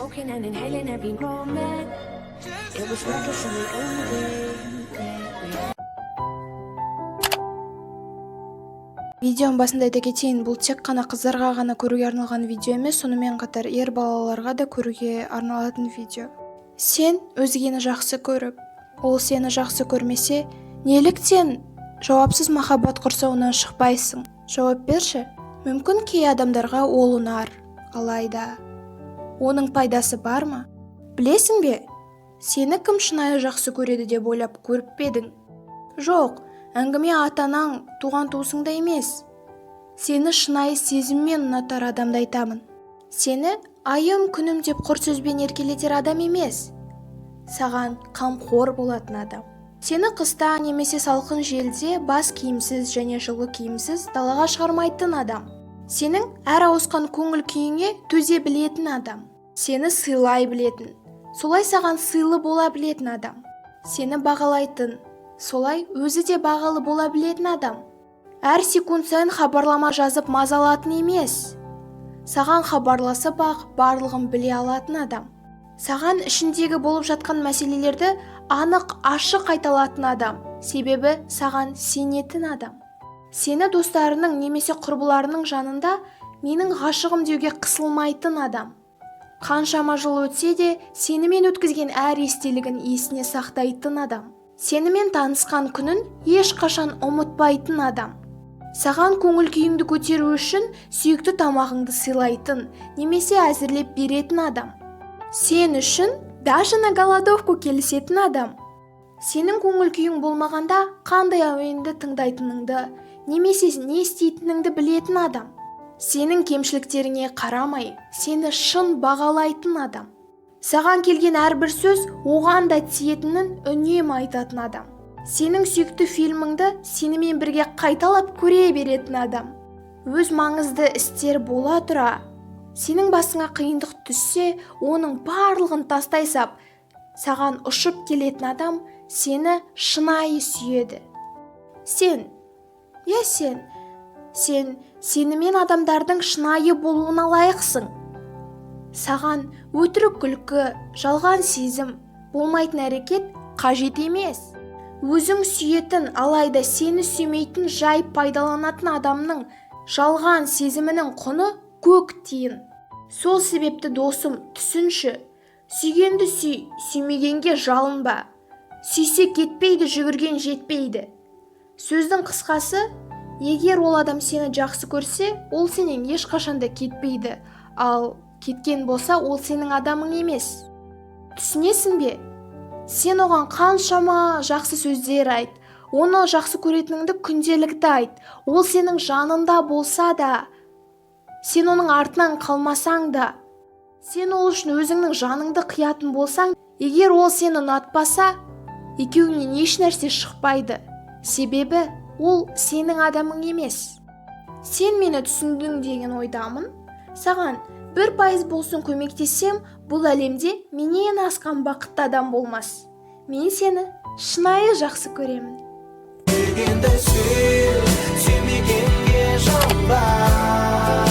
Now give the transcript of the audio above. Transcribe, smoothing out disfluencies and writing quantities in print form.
smoking and inhaling every moment. It was reckless from the only day. Видеоның басында айта кетейін, бұл тек қана қыздарға ғана көруге арналған видео емес, сонымен қатар ер балаларға да көруге арналатын видео. Сен өзгені жақсы көріп, ол сені жақсы көрмесе, неліктен жауапсыз махаббат құрсауынан шықпайсың? Жауап берші. Мүмкін кей адамдарға ол ұнар, алайда оның пайдасы бар ма? Білесің бе? Сені кім шынайы жақсы көреді деп ойлап көріп пе едің? Жоқ, әңгіме ата-анаң, туған туысыңда емес. Сені шынайы сезіммен ұнатар адамды айтамын. Сені айым күнім деп құр сөзбен еркелетер адам емес. Саған қамқор болатын адам. Сені қыста немесе салқын желде бас киімсіз және жылы киімсіз далаға шығармайтын адам. Сенің әр ауысқан көңіл күйіңе төзе білетін адам. Сені сыйлай білетін, солай саған сыйлы бола білетін адам. Сені бағалайтын, солай өзі де бағалы бола білетін адам. Әр секунд сайын хабарлама жазып мазалатын емес. Саған хабарласып барлығын біле алатын адам. Саған ішіндегі болып жатқан мәселелерді анық ашық айта алатын адам. Себебі саған сенетін адам. Сені достарының немесе құрбыларының жанында менің ғашығым деуге қысылмайтын адам. Қаншама жыл өтсе де сенімен өткізген әр естелігін есіне сақтайтын адам. Сенімен танысқан күнін ешқашан ұмытпайтын адам. Саған көңіл күйіңді көтеру үшін сүйікті тамағыңды сыйлайтын немесе әзірлеп беретін адам. Сен үшін даже на голодовку келісетін адам. Сенің көңіл күйің болмағанда қандай әуенді тыңдайтыныңды немесе не істейтініңді білетін адам. Сенің кемшіліктеріңе қарамай, сені шын бағалайтын адам. Саған келген әрбір сөз оған да тиетінін үнемі айтатын адам. Сенің сүйікті фильміңді сенімен бірге қайталап көре беретін адам. Өз маңызды істер бола тұра, сенің басыңа қиындық түссе, оның барлығын тастай сап, саған ұшып келетін адам сені шынайы сүйеді. Сен сенімен адамдардың шынайы болуына лайықсың. Саған өтірік күлкі, жалған сезім, болмайтын әрекет қажет емес. Өзің сүйетін, алайда сені сүймейтін жай пайдаланатын адамның жалған сезімінің құны көк тиын. Сол себепті досым, түсінші, сүйгенді сүй, сүймегенге жалынба. Сүйсе кетпейді, жүгірген жетпейді. Сөздің қысқасы, егер ол адам сені жақсы көрсе, ол сенен ешқашанда кетпейді, ал кеткен болса, ол сенің адамың емес. Түсінесің бе? Сен оған қаншама жақсы сөздер айт, оны жақсы көретініңді күнделікті айт. Ол сенің жанында болса да, сен оның артынан қалмасаң да, сен ол үшін өзіңнің жаныңды қиятын болсаң, егер ол сені ұнатпаса, екеуіңнен еш нәрсе шықпайды. Себебі ол сенің адамың емес. Сен мені түсіндің деген ойдамын. Саған 1% болсын көмектессем, бұл әлемде менен асқан бақытты адам болмас. Мен сені шынайы жақсы көремін. Сүйгенді сүй, сүймегенге жалынба.